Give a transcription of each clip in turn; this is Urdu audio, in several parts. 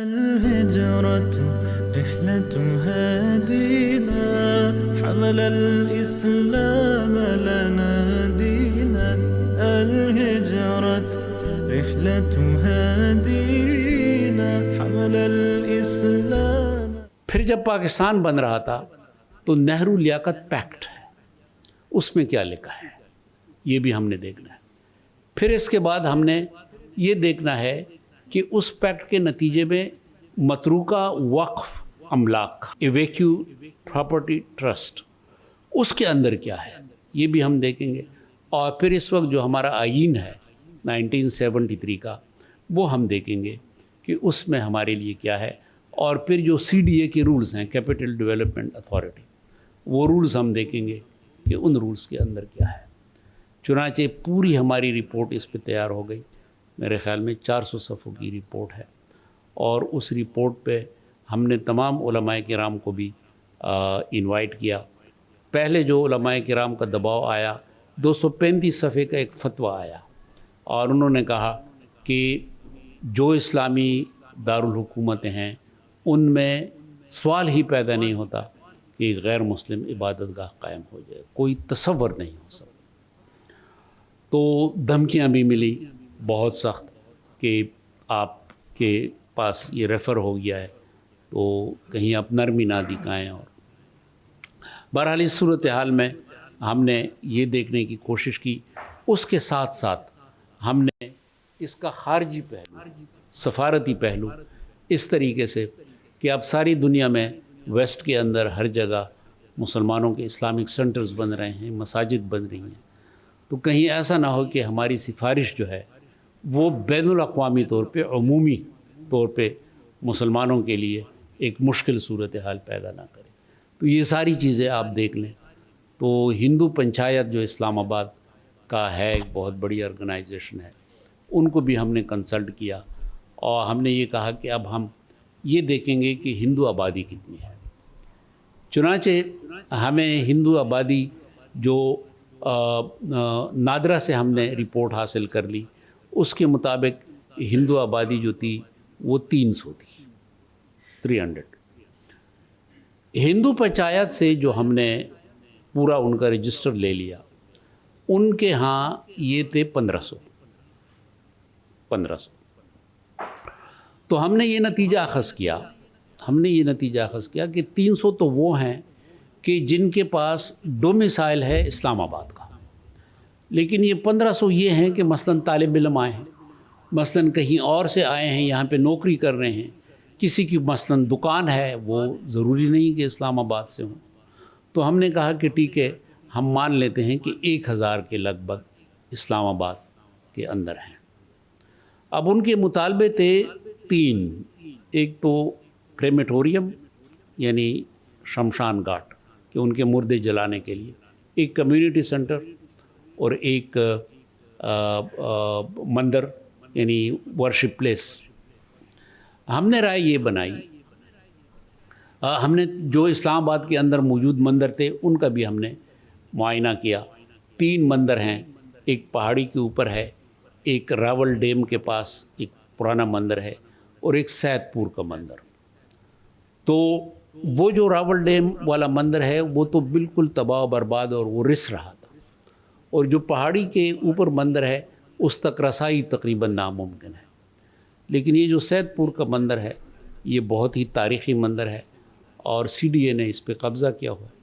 الهجرة رحلة هادينا حمل الإسلام لنا دينا الهجرة رحلة هادينا حمل الإسلام. پھر جب پاکستان بن رہا تھا تو نہرو لیاقت پیکٹ ہے، اس میں کیا لکھا ہے یہ بھی ہم نے دیکھنا ہے. پھر اس کے بعد ہم نے یہ دیکھنا ہے کہ اس پیکٹ کے نتیجے میں متروکہ وقف املاک ایویکیو پراپرٹی ٹرسٹ اس کے اندر کیا ہے یہ بھی ہم دیکھیں گے. اور پھر اس وقت جو ہمارا آئین ہے 1973 کا وہ ہم دیکھیں گے کہ اس میں ہمارے لیے کیا ہے. اور پھر جو CDA کے رولز ہیں کیپٹل ڈیولپمنٹ اتھارٹی وہ رولز ہم دیکھیں گے کہ ان رولز کے اندر کیا ہے. چنانچہ پوری ہماری رپورٹ اس پہ تیار ہو گئی، میرے خیال میں 400 صفحوں کی رپورٹ ہے. اور اس رپورٹ پہ ہم نے تمام علماء کرام کو بھی انوائٹ کیا. پہلے جو علماء کرام کا دباؤ آیا 235 صفحے کا ایک فتویٰ آیا اور انہوں نے کہا کہ جو اسلامی دارالحکومتیں ہیں ان میں سوال ہی پیدا نہیں ہوتا کہ غیر مسلم عبادت گاہ قائم ہو جائے، کوئی تصور نہیں ہو سکتا. تو دھمکیاں بھی ملی بہت سخت کہ آپ کے پاس یہ ریفر ہو گیا ہے تو کہیں آپ نرمی نہ دکھائیں. اور بہرحال اس صورتحال میں ہم نے یہ دیکھنے کی کوشش کی، اس کے ساتھ ساتھ ہم نے اس کا خارجی پہلو سفارتی پہلو اس طریقے سے کہ اب ساری دنیا میں ویسٹ کے اندر ہر جگہ مسلمانوں کے اسلامک سینٹرز بن رہے ہیں، مساجد بن رہی ہیں، تو کہیں ایسا نہ ہو کہ ہماری سفارش جو ہے وہ بین الاقوامی طور پہ عمومی طور پہ مسلمانوں کے لیے ایک مشکل صورتحال پیدا نہ کرے. تو یہ ساری چیزیں آپ دیکھ لیں. تو ہندو پنچایت جو اسلام آباد کا ہے ایک بہت بڑی آرگنائزیشن ہے، ان کو بھی ہم نے کنسلٹ کیا اور ہم نے یہ کہا کہ اب ہم یہ دیکھیں گے کہ ہندو آبادی کتنی ہے. چنانچہ ہمیں ہندو آبادی جو نادرا سے ہم نے رپورٹ حاصل کر لی، اس کے مطابق ہندو آبادی جو تھی وہ 300 تھی، 300. ہندو پنچایت سے جو ہم نے پورا ان کا رجسٹر لے لیا، ان کے ہاں یہ تھے 1500. تو ہم نے یہ نتیجہ اخذ کیا کہ 300 تو وہ ہیں کہ جن کے پاس ڈومیسائل ہے اسلام آباد کا، لیکن یہ 1500 یہ ہیں کہ مثلاً طالب علم آئے ہیں، مثلاً کہیں اور سے آئے ہیں، یہاں پہ نوکری کر رہے ہیں، کسی کی مثلاً دکان ہے، وہ ضروری نہیں کہ اسلام آباد سے ہوں. تو ہم نے کہا کہ ٹھیک ہے، ہم مان لیتے ہیں کہ 1000 کے لگ بھگ اسلام آباد کے اندر ہیں. اب ان کے مطالبے تھے 3، ایک تو کریمیٹوریم یعنی شمشان گھاٹ کہ ان کے مردے جلانے کے لیے، ایک کمیونٹی سینٹر اور ایک مندر یعنی ورشپ پلیس. ہم نے رائے یہ بنائی، ہم نے جو اسلام آباد کے اندر موجود مندر تھے ان کا بھی ہم نے معائنہ کیا. 3 مندر ہیں، ایک پہاڑی کے اوپر ہے، ایک راول ڈیم کے پاس ایک پرانا مندر ہے، اور ایک سید پور کا مندر. تو وہ جو راول ڈیم والا مندر ہے وہ تو بالکل تباہ و برباد اور وہ رس رہا تھا، اور جو پہاڑی کے اوپر مندر ہے اس تک رسائی تقریباً ناممکن ہے. لیکن یہ جو سید پور کا مندر ہے یہ بہت ہی تاریخی مندر ہے اور CDA نے اس پہ قبضہ کیا ہوا ہے.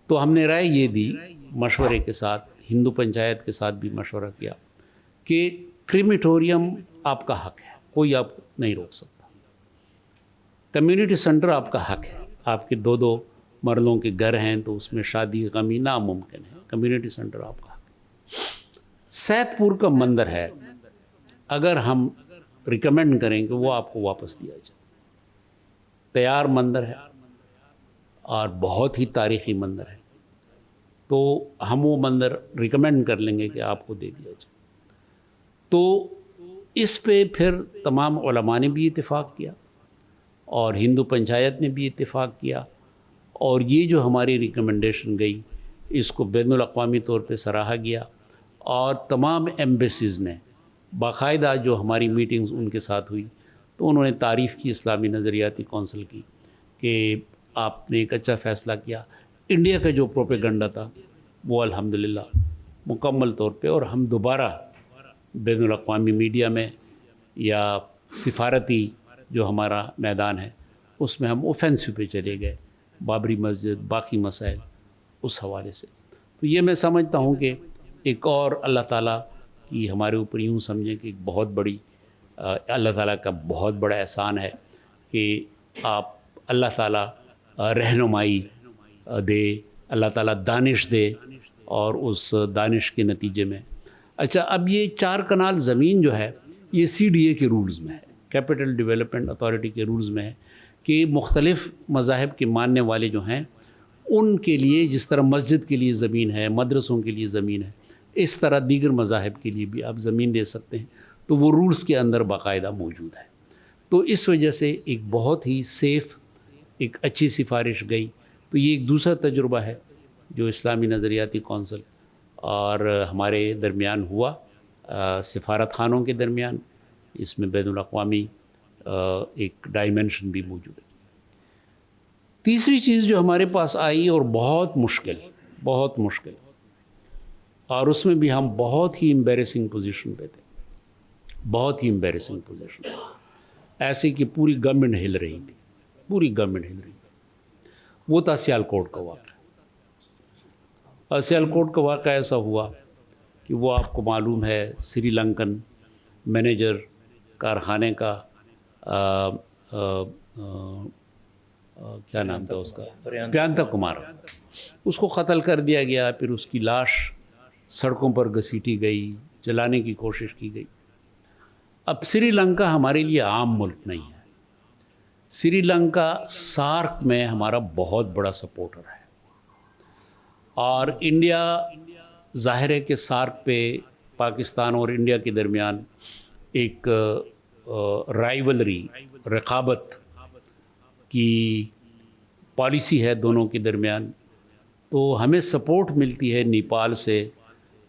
تو ہم نے رائے یہ دی مشورے کے ساتھ، ہندو پنچایت کے ساتھ بھی مشورہ کیا کہ کریمیٹوریم آپ کا حق ہے، کوئی آپ نہیں روک سکتا. کمیونٹی سینٹر آپ کا حق ہے، آپ کے 2 مردوں کے گھر ہیں تو اس میں شادی غمی ناممکن ہے، کمیونٹی سینٹر آپ کا حق ہے. سید پور کا مندر ہے، اگر ہم ریکمینڈ کریں کہ وہ آپ کو واپس دیا جائے، تیار مندر ہے اور بہت ہی تاریخی مندر ہے، تو ہم وہ مندر ریکمینڈ کر لیں گے کہ آپ کو دے دیا جائے. تو اس پہ پھر تمام علماء نے بھی اتفاق کیا اور ہندو پنچایت نے بھی اتفاق کیا، اور یہ جو ہماری ریکمنڈیشن گئی اس کو بین الاقوامی طور پہ سراہا گیا. اور تمام ایمبیسیز نے باقاعدہ جو ہماری میٹنگز ان کے ساتھ ہوئی تو انہوں نے تعریف کی اسلامی نظریاتی کونسل کی کہ آپ نے ایک اچھا فیصلہ کیا. انڈیا کا جو پروپیگنڈا تھا وہ الحمدللہ مکمل طور پہ، اور ہم دوبارہ بین الاقوامی میڈیا میں یا سفارتی جو ہمارا میدان ہے اس میں ہم اوفینسو پہ چلے گئے، بابری مسجد، باقی مسائل اس حوالے سے. تو یہ میں سمجھتا ہوں کہ ایک اور اللہ تعالیٰ کی ہمارے اوپر یوں سمجھیں کہ ایک بہت بڑی اللہ تعالیٰ کا بہت بڑا احسان ہے کہ آپ اللہ تعالیٰ رہنمائی دے، اللہ تعالیٰ دانش دے، اور اس دانش کے نتیجے میں اچھا اب یہ 4 کنال زمین جو ہے یہ CDA کے رولز میں ہے، کیپٹل ڈیولپمنٹ اتھارٹی کے رولز میں ہے کہ مختلف مذاہب کے ماننے والے جو ہیں ان کے لیے جس طرح مسجد کے لیے زمین ہے، مدرسوں کے لیے زمین ہے، اس طرح دیگر مذاہب کے لیے بھی آپ زمین دے سکتے ہیں. تو وہ رولز کے اندر باقاعدہ موجود ہے. تو اس وجہ سے ایک بہت ہی سیف ایک اچھی سفارش گئی. تو یہ ایک دوسرا تجربہ ہے جو اسلامی نظریاتی کونسل اور ہمارے درمیان ہوا، سفارت خانوں کے درمیان. اس میں بین الاقوامی ایک ڈائمنشن بھی موجود ہے. تیسری چیز جو ہمارے پاس آئی اور بہت مشکل، اور اس میں بھی ہم بہت ہی امبیرسنگ پوزیشن پہ تھے، بہت ہی امبیرسنگ پوزیشن، ایسے کہ پوری گورنمنٹ ہل رہی تھی، وہ تھا سیالکوٹ کا واقعہ. اور سیالکوٹ کا واقعہ ایسا ہوا کہ وہ آپ کو معلوم ہے سری لنکن مینیجر کارخانے کا کیا نام تھا اس کا، پریانتا کمار، اس کو قتل کر دیا گیا. پھر اس کی لاش سڑکوں پر گھسیٹی گئی، جلانے کی کوشش کی گئی. اب سری لنکا ہمارے لیے عام ملک نہیں ہے. سری لنکا سارک میں ہمارا بہت بڑا سپورٹر ہے، اور انڈیا ظاہر ہے کہ سارک پہ پاکستان اور انڈیا کے درمیان ایک رائیولری، رقابت کی پالیسی ہے دونوں کے درمیان. تو ہمیں سپورٹ ملتی ہے نیپال سے،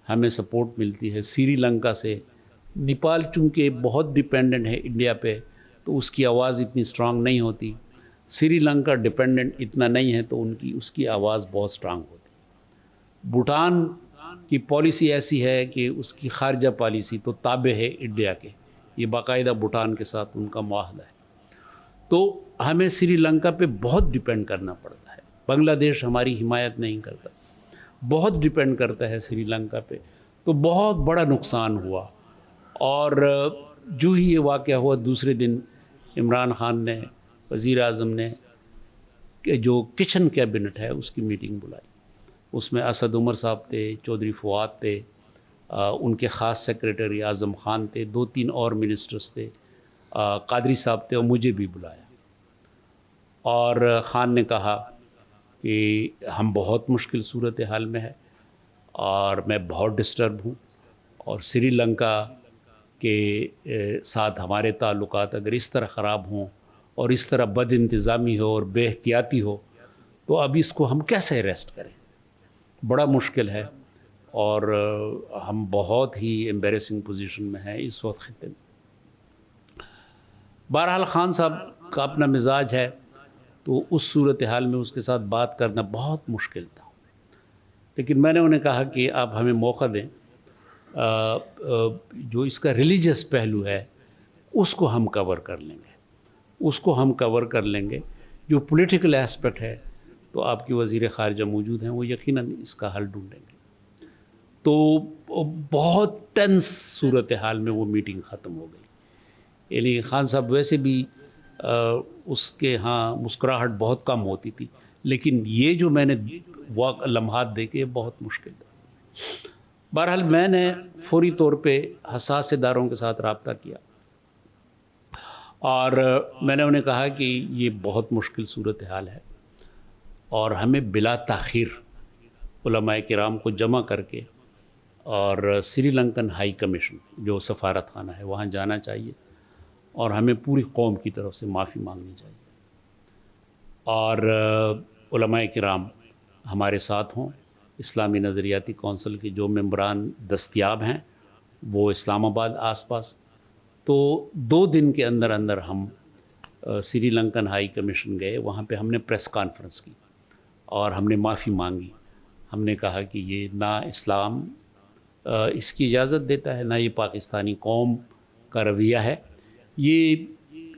ہمیں سپورٹ ملتی ہے سری لنکا سے. نیپال چونکہ بہت ڈیپینڈنٹ ہے انڈیا پہ تو اس کی آواز اتنی اسٹرانگ نہیں ہوتی. سری لنکا ڈیپینڈنٹ اتنا نہیں ہے تو اس کی آواز بہت اسٹرانگ ہوتی. بھوٹان کی پالیسی ایسی ہے کہ اس کی خارجہ پالیسی تو تابع ہے انڈیا کے، یہ باقاعدہ بھوٹان کے ساتھ ان کا معاہدہ ہے. تو ہمیں سری لنکا پہ بہت ڈیپینڈ کرنا پڑتا ہے. بنگلہ دیش ہماری حمایت نہیں کرتا، بہت ڈیپینڈ کرتا ہے سری لنکا پہ. تو بہت بڑا نقصان ہوا. اور جو ہی یہ واقعہ ہوا دوسرے دن عمران خان نے، وزیر اعظم نے، کہ جو کچن کیبنٹ ہے اس کی میٹنگ بلائی. اس میں اسد عمر صاحب تھے، چودھری فواد تھے، ان کے خاص سیکریٹری اعظم خان تھے، 2-3 اور منسٹرز تھے، قادری صاحب تھے، اور مجھے بھی بلایا. اور خان نے کہا کہ ہم بہت مشکل صورتحال میں ہے اور میں بہت ڈسٹرب ہوں، اور سری لنکا کے ساتھ ہمارے تعلقات اگر اس طرح خراب ہوں اور اس طرح بد انتظامی ہو اور بے احتیاطی ہو تو اب اس کو ہم کیسے ریسٹ کریں، بڑا مشکل ہے. اور ہم بہت ہی ایمبیرسنگ پوزیشن میں ہیں اس وقت خطے میں. بہرحال خان صاحب کا اپنا مزاج ہے، تو اس صورتحال میں اس کے ساتھ بات کرنا بہت مشکل تھا. لیکن میں نے انہیں کہا کہ آپ ہمیں موقع دیں، جو اس کا ریلیجس پہلو ہے اس کو ہم کور کر لیں گے، جو پولیٹیکل ایسپیکٹ ہے تو آپ کی وزیر خارجہ موجود ہیں، وہ یقیناً اس کا حل ڈھونڈیں گے. تو بہت ٹینس صورتحال میں وہ میٹنگ ختم ہو گئی. یعنی خان صاحب ویسے بھی اس کے ہاں مسکراہٹ بہت کم ہوتی تھی، لیکن یہ جو میں نے لمحات دیکھے بہت مشکل تھا. بہرحال میں نے فوری طور پہ حساس اداروں کے ساتھ رابطہ کیا، اور میں نے انہیں کہا کہ یہ بہت مشکل صورتحال ہے اور ہمیں بلا تاخیر علماء کرام کو جمع کر کے اور سری لنکن ہائی کمیشن جو سفارت خانہ ہے وہاں جانا چاہیے، اور ہمیں پوری قوم کی طرف سے معافی مانگنی چاہیے، اور علماء کرام ہمارے ساتھ ہوں. اسلامی نظریاتی کونسل کے جو ممبران دستیاب ہیں وہ اسلام آباد آس پاس، تو 2 دن کے اندر اندر ہم سری لنکن ہائی کمیشن گئے. وہاں پہ ہم نے پریس کانفرنس کی اور ہم نے معافی مانگی. ہم نے کہا کہ یہ نہ اسلام اس کی اجازت دیتا ہے، نہ یہ پاکستانی قوم کا رویہ ہے. یہ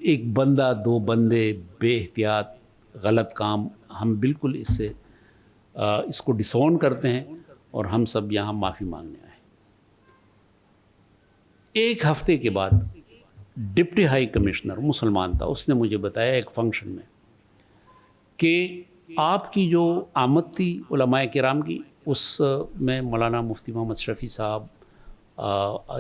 ایک بندہ 2 بندے بے احتیاط غلط کام، ہم بالکل اس کو ڈسون کرتے ہیں اور ہم سب یہاں معافی مانگنے آئے. 1 ہفتے کے بعد ڈپٹی ہائی کمشنر مسلمان تھا، اس نے مجھے بتایا ایک فنکشن میں کہ آپ کی جو آمد تھی علماء کرام کی، اس میں مولانا مفتی محمد شفیع صاحب،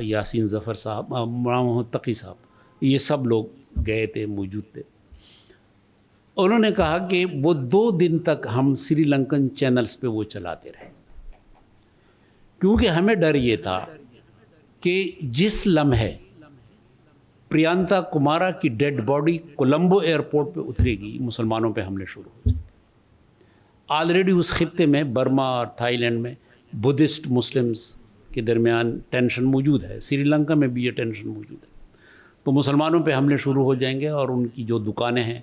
یاسین ظفر صاحب، مولانا محمد تقی صاحب، یہ سب لوگ گئے تھے، موجود تھے. انہوں نے کہا کہ وہ 2 دن تک ہم سری لنکن چینلز پہ وہ چلاتے رہے، کیونکہ ہمیں ڈر یہ تھا کہ جس لمحے پریانتا کمارا کی ڈیڈ باڈی کولمبو ایئرپورٹ پہ اترے گی، مسلمانوں پہ حملے شروع ہو جائیں. آلریڈی اس خطے میں برما اور تھائی لینڈ میں بدھسٹ مسلمز کے درمیان ٹینشن موجود ہے، سری لنکا میں بھی یہ ٹینشن موجود ہے. تو مسلمانوں پہ حملے شروع ہو جائیں گے اور ان کی جو دکانیں ہیں،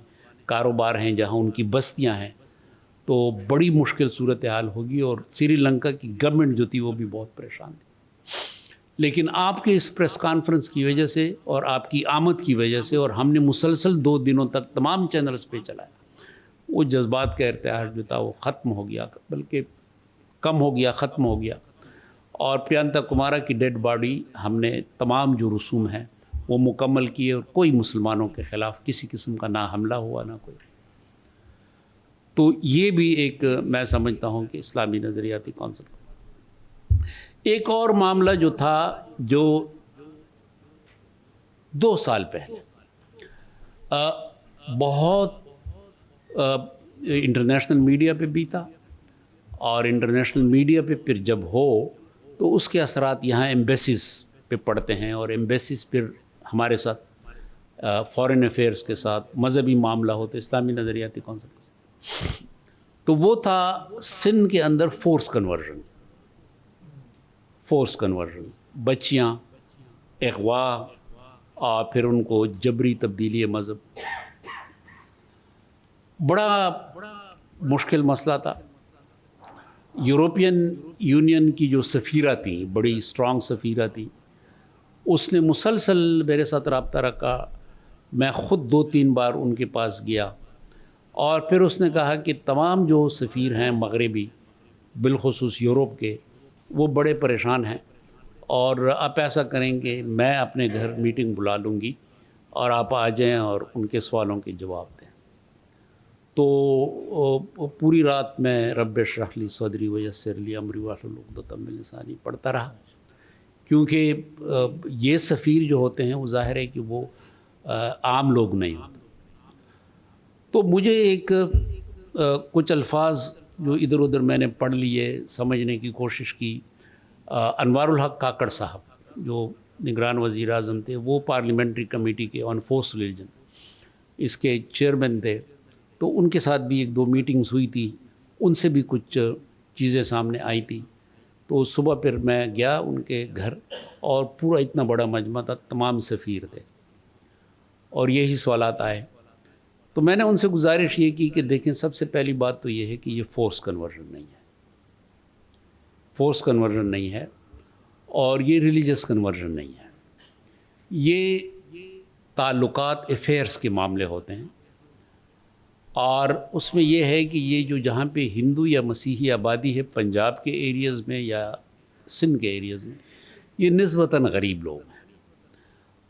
کاروبار ہیں، جہاں ان کی بستیاں ہیں، تو بڑی مشکل صورتحال ہوگی. اور سری لنکا کی گورنمنٹ جو تھی وہ بھی بہت پریشان تھی. لیکن آپ کے اس پریس کانفرنس کی وجہ سے اور آپ کی آمد کی وجہ سے، اور ہم نے مسلسل 2 دنوں تک تمام چینلز پہ چلایا، وہ جذبات کا ارتعاش جو تھا وہ ختم ہو گیا، بلکہ کم ہو گیا، ختم ہو گیا. اور پریانتا کمارا کی ڈیڈ باڈی ہم نے تمام جو رسوم ہیں وہ مکمل کیے، اور کوئی مسلمانوں کے خلاف کسی قسم کا نہ حملہ ہوا نہ کوئی. تو یہ بھی ایک میں سمجھتا ہوں کہ اسلامی نظریاتی کانسیپٹ. ایک اور معاملہ جو تھا، جو 2 سال پہلے بہت انٹرنیشنل میڈیا پہ بھی تھا، اور انٹرنیشنل میڈیا پہ پھر جب ہو تو اس کے اثرات یہاں ایمبیسیز پہ پڑتے ہیں، اور ایمبیسیز پھر ہمارے ساتھ فارن افیئرس کے ساتھ مذہبی معاملہ ہوتے، اسلامی نظریاتی کانسیپٹ. تو وہ تھا سندھ کے اندر فورس کنورژن، بچیاں، اغوا، اور پھر ان کو جبری تبدیلی مذہب. بڑا مشکل مسئلہ تھا. یورپین یونین کی جو سفیرہ تھیں، بڑی اسٹرانگ سفیرہ تھی، اس نے مسلسل میرے ساتھ رابطہ رکھا. میں خود 2-3 بار ان کے پاس گیا، اور پھر اس نے کہا کہ تمام جو سفیر ہیں مغربی، بالخصوص یورپ کے، وہ بڑے پریشان ہیں، اور آپ ایسا کریں کہ میں اپنے گھر میٹنگ بلا لوں گی اور آپ آ جائیں اور ان کے سوالوں کے جواب دیں. تو پوری رات میں رب اشرح لی صدری ویسر لی امری واحلل عقدۃ من لسانی پڑھتا رہا، کیونکہ یہ سفیر جو ہوتے ہیں وہ ظاہر ہے کہ وہ عام لوگ نہیں ہوتے. تو مجھے کچھ الفاظ جو ادھر ادھر میں نے پڑھ لیے، سمجھنے کی کوشش کی. انوار الحق کاکڑ صاحب جو نگران وزیر اعظم تھے، وہ پارلیمنٹری کمیٹی کے آن فورس ریلیجن اس کے چیئرمین تھے. تو ان کے ساتھ بھی 1-2 میٹنگز ہوئی تھی، ان سے بھی کچھ چیزیں سامنے آئی تھی. تو صبح پھر میں گیا ان کے گھر، اور پورا اتنا بڑا مجمع تھا، تمام سفیر تھے، اور یہی سوالات آئے. تو میں نے ان سے گزارش یہ کی کہ دیکھیں، سب سے پہلی بات تو یہ ہے کہ یہ فورس کنورژن نہیں ہے، اور یہ ریلیجس کنورژن نہیں ہے. یہ تعلقات افیئرس کے معاملے ہوتے ہیں، اور اس میں یہ ہے کہ یہ جو جہاں پہ ہندو یا مسیحی آبادی ہے، پنجاب کے ایریاز میں یا سندھ کے ایریاز میں، یہ نسبتاً غریب لوگ ہیں.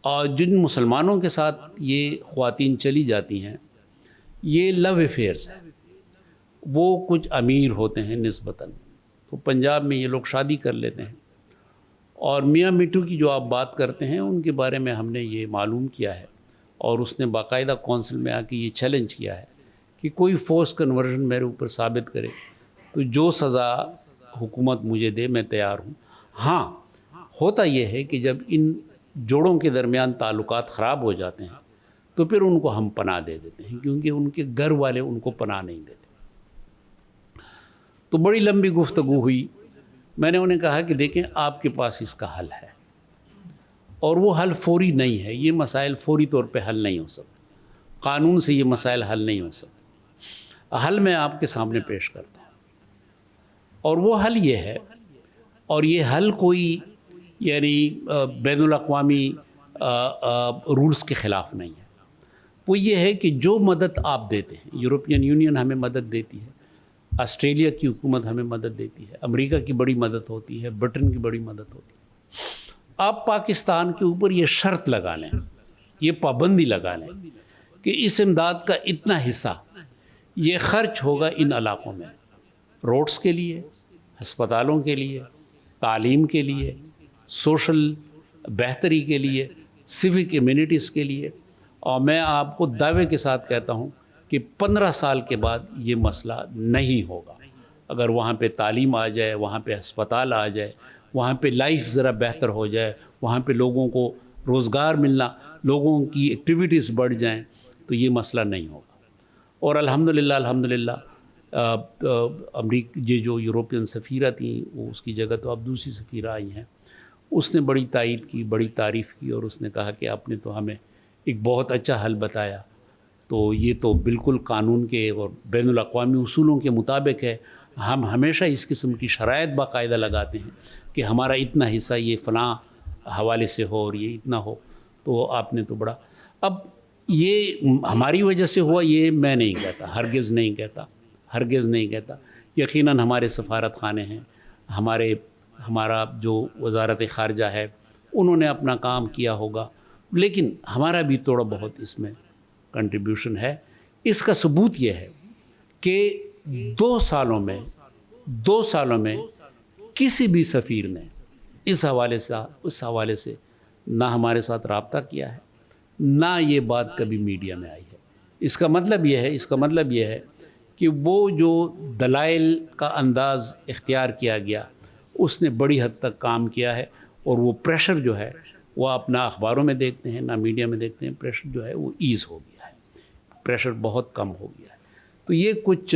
اور جن مسلمانوں کے ساتھ یہ خواتین چلی جاتی ہیں، یہ لو افیئرس ہیں. وہ کچھ امیر ہوتے ہیں نسبتاً، تو پنجاب میں یہ لوگ شادی کر لیتے ہیں. اور میاں میٹھو کی جو آپ بات کرتے ہیں، ان کے بارے میں ہم نے یہ معلوم کیا ہے، اور اس نے باقاعدہ کونسل میں آ کے یہ چیلنج کیا ہے کہ کوئی فورس کنورژن میرے اوپر ثابت کرے تو جو سزا حکومت مجھے دے میں تیار ہوں. ہاں، ہوتا یہ ہے کہ جب ان جوڑوں کے درمیان تعلقات خراب ہو جاتے ہیں تو پھر ان کو ہم پناہ دے دیتے ہیں، کیونکہ ان کے گھر والے ان کو پناہ نہیں دیتے. تو بڑی لمبی گفتگو ہوئی. میں نے انہیں کہا کہ دیکھیں، آپ کے پاس اس کا حل ہے، اور وہ حل فوری نہیں ہے. یہ مسائل فوری طور پہ حل نہیں ہو سکتے. قانون سے یہ مسائل حل نہیں ہو سکتے. حل میں آپ کے سامنے پیش کرتا ہوں, اور وہ حل یہ ہے, اور یہ حل کوئی یعنی بین الاقوامی رولز کے خلاف نہیں ہے. وہ یہ ہے کہ جو مدد آپ دیتے ہیں, یورپین یونین ہمیں مدد دیتی ہے, آسٹریلیا کی حکومت ہمیں مدد دیتی ہے, امریکہ کی بڑی مدد ہوتی ہے, برٹن کی بڑی مدد ہوتی ہے. آپ پاکستان کے اوپر یہ شرط لگا لیں, یہ پابندی لگا لیں کہ اس امداد کا اتنا حصہ یہ خرچ ہوگا ان علاقوں میں, روڈز کے لیے, ہسپتالوں کے لیے, تعلیم کے لیے, سوشل بہتری کے لیے, سیوک ایمینٹیز کے لیے. اور میں آپ کو دعوے کے ساتھ کہتا ہوں کہ 15 سال کے بعد یہ مسئلہ نہیں ہوگا. اگر وہاں پہ تعلیم آ جائے, وہاں پہ ہسپتال آ جائے, وہاں پہ لائف ذرا بہتر ہو جائے, وہاں پہ لوگوں کو روزگار ملنا, لوگوں کی ایکٹیویٹیز بڑھ جائیں, تو یہ مسئلہ نہیں ہوگا. اور الحمدللہ امریکہ یہ جو یورپین سفیرہ تھیں, وہ اس کی جگہ تو اب دوسری سفیرہ آئی ہیں, اس نے بڑی تائید کی, بڑی تعریف کی, اور اس نے کہا کہ آپ نے تو ہمیں ایک بہت اچھا حل بتایا. تو یہ تو بالکل قانون کے اور بین الاقوامی اصولوں کے مطابق ہے. ہم ہمیشہ اس قسم کی شرائط باقاعدہ لگاتے ہیں کہ ہمارا اتنا حصہ یہ فلاں حوالے سے ہو اور یہ اتنا ہو. تو آپ نے تو بڑا, اب یہ ہماری وجہ سے ہوا یہ میں نہیں کہتا, ہرگز نہیں کہتا. یقیناً ہمارے سفارت خانے ہیں, ہمارا جو وزارت خارجہ ہے, انہوں نے اپنا کام کیا ہوگا, لیکن ہمارا بھی تھوڑا بہت اس میں کنٹریبیوشن ہے. اس کا ثبوت یہ ہے کہ 2 سالوں میں کسی بھی سفیر نے اس حوالے سے نہ ہمارے ساتھ رابطہ کیا ہے, نہ یہ بات کبھی میڈیا میں آئی ہے. اس کا مطلب یہ ہے کہ وہ جو دلائل کا انداز اختیار کیا گیا, اس نے بڑی حد تک کام کیا ہے. اور وہ پریشر جو ہے وہ آپ نہ اخباروں میں دیکھتے ہیں, نہ میڈیا میں دیکھتے ہیں, پریشر جو ہے وہ ایز ہو گیا ہے, پریشر بہت کم ہو گیا ہے. تو یہ کچھ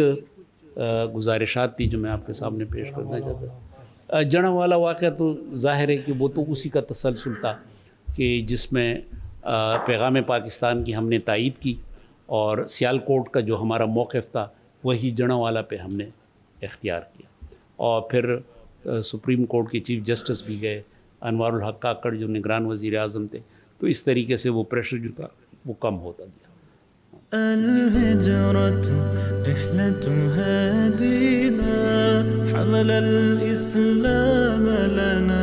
گزارشات تھی جو میں آپ کے سامنے پیش کرنا چاہتا ہوں. جڑاں والا واقعہ تو ظاہر ہے کہ وہ تو اسی کا تسلسل تھا کہ جس میں پیغام پاکستان کی ہم نے تائید کی, اور سیالکوٹ کا جو ہمارا موقف تھا وہی جڑاں والا پہ ہم نے اختیار کیا. اور پھر سپریم کورٹ کے چیف جسٹس بھی گئے, انوار الحق کاکڑ جو نگران وزیر اعظم تھے, تو اس طریقے سے وہ پریشر جو تھا وہ کم ہوتا گیا. الهجرة رحلة هادينا حمل الإسلام لنا